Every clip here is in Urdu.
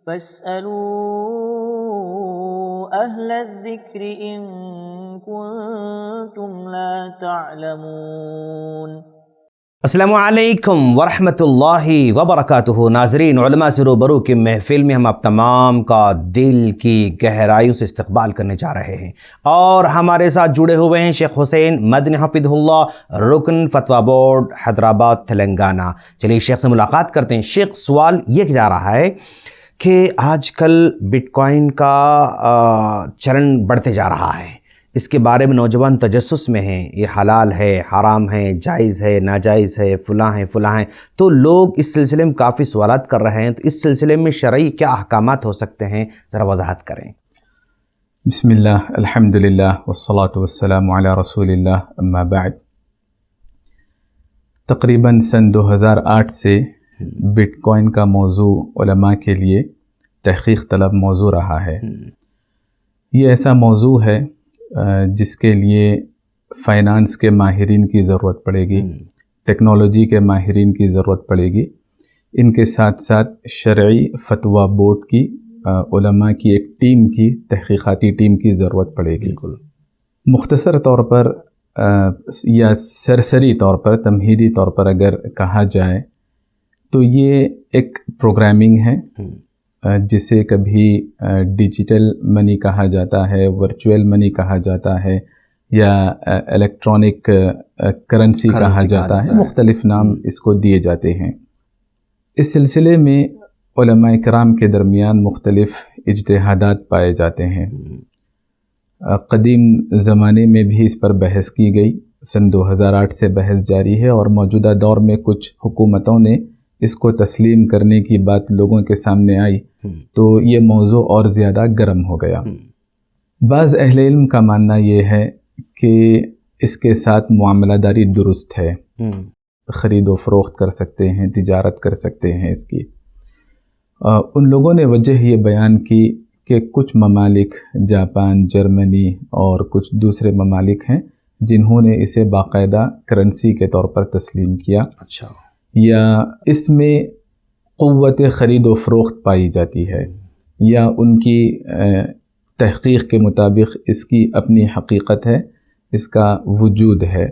فاسألوا أهل الذكر إن كنتم لا تعلمون۔ السلام علیکم ورحمۃ اللہ وبرکاتہ۔ ناظرین، علماء سے روبرو کی محفل میں ہم آپ تمام کا دل کی گہرائیوں سے استقبال کرنے جا رہے ہیں، اور ہمارے ساتھ جڑے ہوئے ہیں شیخ حسین مدنی حفظہ اللہ، رکن فتویٰ بورڈ حیدرآباد تلنگانہ۔ چلیے شیخ سے ملاقات کرتے ہیں۔ شیخ، سوال یہ جا رہا ہے کہ آج کل بٹ کوائن کا چلن بڑھتے جا رہا ہے، اس کے بارے میں نوجوان تجسس میں ہیں، یہ حلال ہے، حرام ہے، جائز ہے، ناجائز ہے، فلاں ہیں، تو لوگ اس سلسلے میں کافی سوالات کر رہے ہیں، تو اس سلسلے میں شرعی کیا احکامات ہو سکتے ہیں، ذرا وضاحت کریں۔ بسم اللہ، الحمدللہ والصلاة والسلام علی رسول اللہ، اما بعد۔ تقریباً سن 2008 سے بٹ کوائن کا موضوع علماء کے لیے تحقیق طلب موضوع رہا ہے۔ یہ ایسا موضوع ہے جس کے لیے فائنانس کے ماہرین کی ضرورت پڑے گی، ٹیکنالوجی کے ماہرین کی ضرورت پڑے گی، ان کے ساتھ ساتھ شرعی فتویٰ بورڈ کی علماء کی ایک ٹیم کی، تحقیقاتی ٹیم کی ضرورت پڑے گی۔ مختصر طور پر یا سرسری طور پر، تمہیدی طور پر اگر کہا جائے تو یہ ایک پروگرامنگ ہے جسے کبھی ڈیجیٹل منی کہا جاتا ہے، ورچوئل منی کہا جاتا ہے، یا الیکٹرانک کرنسی کہا جاتا ہے، مختلف نام اس کو دیے جاتے ہیں۔ اس سلسلے میں علماء کرام کے درمیان مختلف اجتہادات پائے جاتے ہیں۔ قدیم زمانے میں بھی اس پر بحث کی گئی، سن 2008 سے بحث جاری ہے، اور موجودہ دور میں کچھ حکومتوں نے اس کو تسلیم کرنے کی بات لوگوں کے سامنے آئی تو یہ موضوع اور زیادہ گرم ہو گیا۔ بعض اہل علم کا ماننا یہ ہے کہ اس کے ساتھ معاملہ داری درست ہے، خرید و فروخت کر سکتے ہیں، تجارت کر سکتے ہیں اس کی۔ ان لوگوں نے وجہ یہ بیان کی کہ کچھ ممالک، جاپان، جرمنی اور کچھ دوسرے ممالک ہیں جنہوں نے اسے باقاعدہ کرنسی کے طور پر تسلیم کیا، یا اس میں قوت خرید و فروخت پائی جاتی ہے، یا ان کی تحقیق کے مطابق اس کی اپنی حقیقت ہے، اس کا وجود ہے۔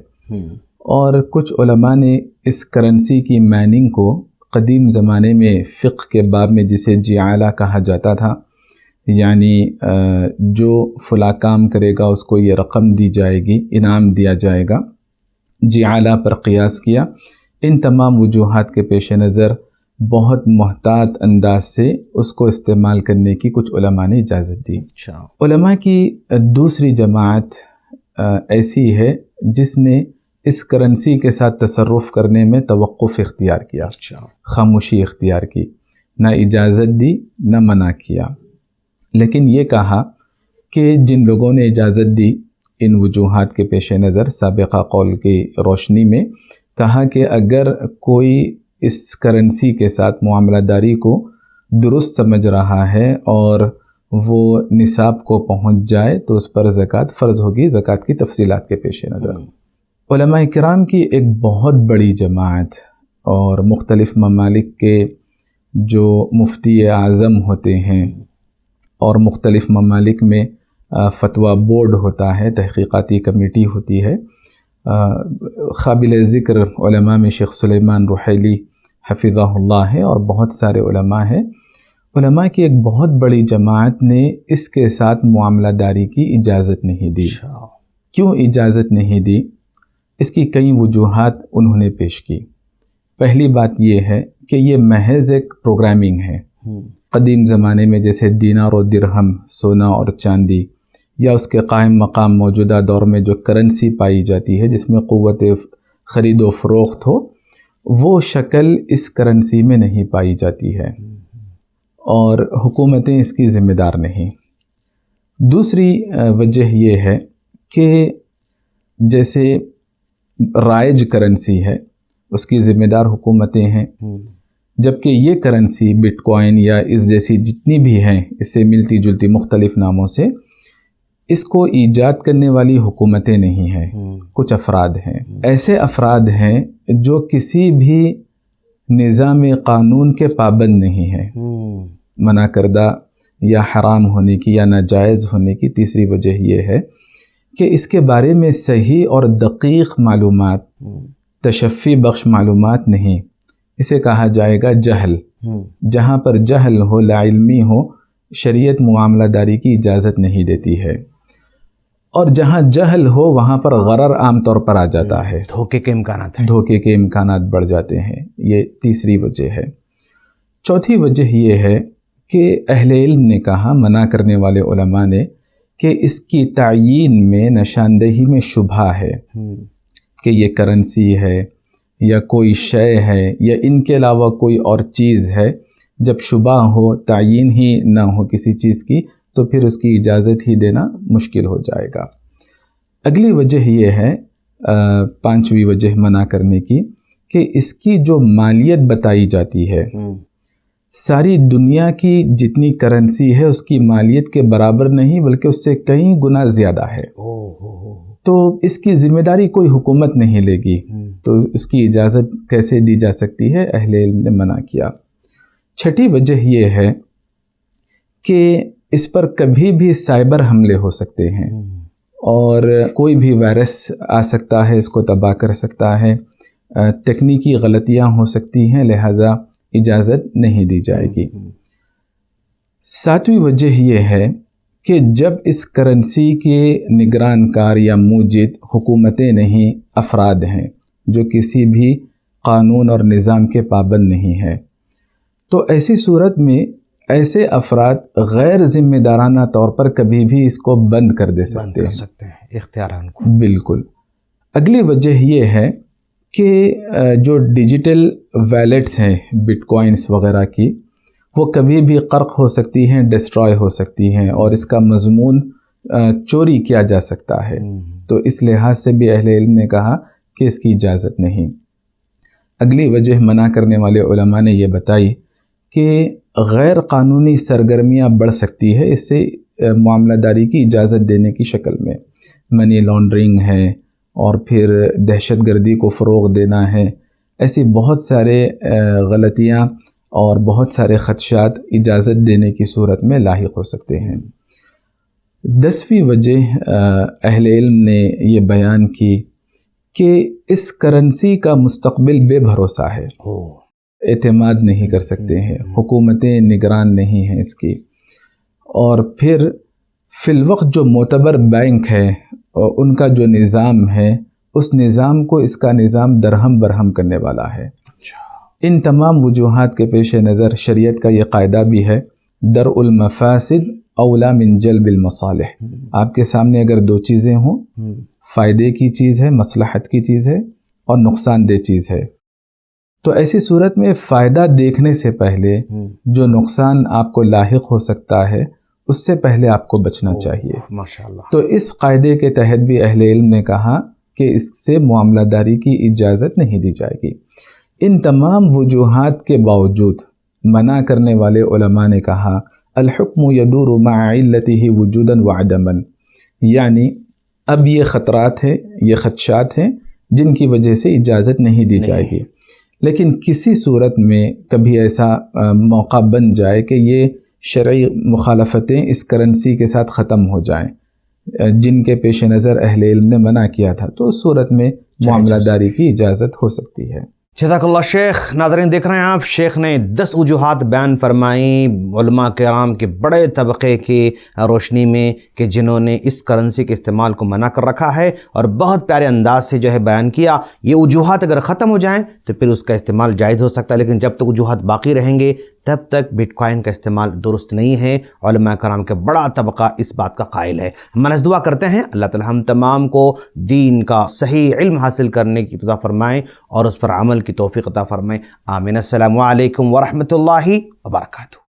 اور کچھ علماء نے اس کرنسی کی مائننگ کو قدیم زمانے میں فقہ کے باب میں جسے جعالہ کہا جاتا تھا، یعنی جو فلاں کام کرے گا اس کو یہ رقم دی جائے گی، انعام دیا جائے گا، جعالہ پر قیاس کیا۔ ان تمام وجوہات کے پیش نظر بہت محتاط انداز سے اس کو استعمال کرنے کی کچھ علماء نے اجازت دی۔ علماء کی دوسری جماعت ایسی ہے جس نے اس کرنسی کے ساتھ تصرف کرنے میں توقف اختیار کیا، خاموشی اختیار کی، نہ اجازت دی نہ منع کیا، لیکن یہ کہا کہ جن لوگوں نے اجازت دی ان وجوہات کے پیش نظر سابقہ قول کی روشنی میں کہا کہ اگر کوئی اس کرنسی کے ساتھ معاملہ داری کو درست سمجھ رہا ہے اور وہ نصاب کو پہنچ جائے تو اس پر زکوٰۃ فرض ہوگی، زکوٰۃ کی تفصیلات کے پیش نظر۔ علماء کرام کی ایک بہت بڑی جماعت اور مختلف ممالک کے جو مفتی اعظم ہوتے ہیں، اور مختلف ممالک میں فتویٰ بورڈ ہوتا ہے، تحقیقاتی کمیٹی ہوتی ہے۔ قابل ذکر علماء میں شیخ سلیمان رحیلی حفظہ اللہ ہے، اور بہت سارے علماء ہیں۔ علماء کی ایک بہت بڑی جماعت نے اس کے ساتھ معاملہ داری کی اجازت نہیں دی۔ کیوں اجازت نہیں دی؟ اس کی کئی وجوہات انہوں نے پیش کی۔ پہلی بات یہ ہے کہ یہ محض ایک پروگرامنگ ہے۔ قدیم زمانے میں جیسے دینار و درہم، سونا اور چاندی، یا اس کے قائم مقام موجودہ دور میں جو کرنسی پائی جاتی ہے جس میں قوت خرید و فروخت ہو، وہ شکل اس کرنسی میں نہیں پائی جاتی ہے، اور حکومتیں اس کی ذمہ دار نہیں۔ دوسری وجہ یہ ہے کہ جیسے رائج کرنسی ہے، اس کی ذمہ دار حکومتیں ہیں، جبکہ یہ کرنسی بٹ کوائن یا اس جیسی جتنی بھی ہیں، اس سے ملتی جلتی مختلف ناموں سے، اس کو ایجاد کرنے والی حکومتیں نہیں ہیں، کچھ افراد ہیں۔ ایسے افراد ہیں جو کسی بھی نظام قانون کے پابند نہیں ہیں، منع کردہ یا حرام ہونے کی یا ناجائز ہونے کی تیسری وجہ یہ ہے کہ اس کے بارے میں صحیح اور دقیق معلومات، تشفی بخش معلومات نہیں. اسے کہا جائے گا جہل. جہاں پر جہل ہو، لا علمی ہو، شریعت معاملہ داری کی اجازت نہیں دیتی ہے. اور جہاں جہل ہو وہاں پر غرر عام طور پر آ جاتا ہے، دھوکے کے امکانات ہیں، دھوکے کے امکانات بڑھ جاتے ہیں. یہ تیسری وجہ ہے. چوتھی وجہ یہ ہے کہ اہل علم نے کہا، منع کرنے والے علماء نے، کہ اس کی تعیین میں نشاندہی میں شبہ ہے کہ یہ کرنسی ہے یا کوئی شے ہے یا ان کے علاوہ کوئی اور چیز ہے. جب شبہ ہو، تعیین ہی نہ ہو کسی چیز کی، تو پھر اس کی اجازت ہی دینا مشکل ہو جائے گا. اگلی وجہ یہ ہے، پانچویں وجہ منع کرنے کی، کہ اس کی جو مالیت بتائی جاتی ہے، ساری دنیا کی جتنی کرنسی ہے اس کی مالیت کے برابر نہیں بلکہ اس سے کئی گنا زیادہ ہے. تو اس کی ذمہ داری کوئی حکومت نہیں لے گی، تو اس کی اجازت کیسے دی جا سکتی ہے؟ اہل علم نے منع کیا. چھٹی وجہ یہ ہے کہ اس پر کبھی بھی سائبر حملے ہو سکتے ہیں اور کوئی بھی وائرس آ سکتا ہے، اس کو تباہ کر سکتا ہے، تکنیکی غلطیاں ہو سکتی ہیں، لہٰذا اجازت نہیں دی جائے گی. ساتویں وجہ یہ ہے کہ جب اس کرنسی کے نگران کار یا موجد حکومتیں نہیں، افراد ہیں جو کسی بھی قانون اور نظام کے پابند نہیں ہیں، تو ایسی صورت میں ایسے افراد غیر ذمہ دارانہ طور پر کبھی بھی اس کو بند کر دے سکتے ہیں، اختیار ہے ان کو. بالکل. اگلی وجہ یہ ہے کہ جو ڈیجیٹل ویلیٹس ہیں بٹ کوائنس وغیرہ کی، وہ کبھی بھی غرق ہو سکتی ہیں، ڈسٹرائے ہو سکتی ہیں، اور اس کا مضمون چوری کیا جا سکتا ہے. تو اس لحاظ سے بھی اہل علم نے کہا کہ اس کی اجازت نہیں. اگلی وجہ منع کرنے والے علماء نے یہ بتائی کہ غیر قانونی سرگرمیاں بڑھ سکتی ہے اس سے معاملہ داری کی اجازت دینے کی شکل میں. منی لانڈرنگ ہے، اور پھر دہشت گردی کو فروغ دینا ہے. ایسی بہت سارے غلطیاں اور بہت سارے خدشات اجازت دینے کی صورت میں لاحق ہو سکتے ہیں. 10ویں وجہ اہل علم نے یہ بیان کی کہ اس کرنسی کا مستقبل بے بھروسہ ہے، اعتماد نہیں کر سکتے ہیں، حکومتیں نگران نہیں ہیں اس کی. اور پھر فی الوقت جو معتبر بینک ہے ان کا جو نظام ہے، اس نظام کو اس کا نظام درہم برہم کرنے والا ہے. ان تمام وجوہات کے پیش نظر شریعت کا یہ قاعدہ بھی ہے، درء المفاسد اولا من جلب المصالح. آپ کے سامنے اگر دو چیزیں ہوں، فائدے کی چیز ہے، مصلحت کی چیز ہے، اور نقصان دہ چیز ہے، تو ایسی صورت میں فائدہ دیکھنے سے پہلے جو نقصان آپ کو لاحق ہو سکتا ہے اس سے پہلے آپ کو بچنا چاہیے. ماشاءاللہ. تو اس قاعدے کے تحت بھی اہل علم نے کہا کہ اس سے معاملہ داری کی اجازت نہیں دی جائے گی. ان تمام وجوہات کے باوجود منع کرنے والے علماء نے کہا الحکم یدور مع علتہ وجودا وعدما، یعنی اب یہ خطرات ہیں، یہ خدشات ہیں جن کی وجہ سے اجازت نہیں دی جائے گی. لیکن کسی صورت میں کبھی ایسا موقع بن جائے کہ یہ شرعی مخالفتیں اس کرنسی کے ساتھ ختم ہو جائیں جن کے پیش نظر اہل علم نے منع کیا تھا، تو اس صورت میں معاملہ داری کی اجازت ہو سکتی ہے. جزاک اللہ شیخ. ناظرین دیکھ رہے ہیں آپ، شیخ نے 10 وجوہات بیان فرمائیں علماء کرام کے بڑے طبقے کی روشنی میں کہ جنہوں نے اس کرنسی کے استعمال کو منع کر رکھا ہے، اور بہت پیارے انداز سے جو ہے بیان کیا. یہ وجوہات اگر ختم ہو جائیں تو پھر اس کا استعمال جائز ہو سکتا ہے، لیکن جب تک وجوہات باقی رہیں گے تب تک بٹ کوائن کا استعمال درست نہیں ہے. علماء کرام کے بڑا طبقہ اس بات کا قائل ہے. ہم محض دعا کرتے ہیں اللہ تعالی ہم تمام کو دین کا صحیح علم حاصل کرنے کی عطا فرمائیں اور اس پر عمل کی توفیق عطا فرمائیں. آمین. السلام علیکم ورحمۃ اللہ وبرکاتہ.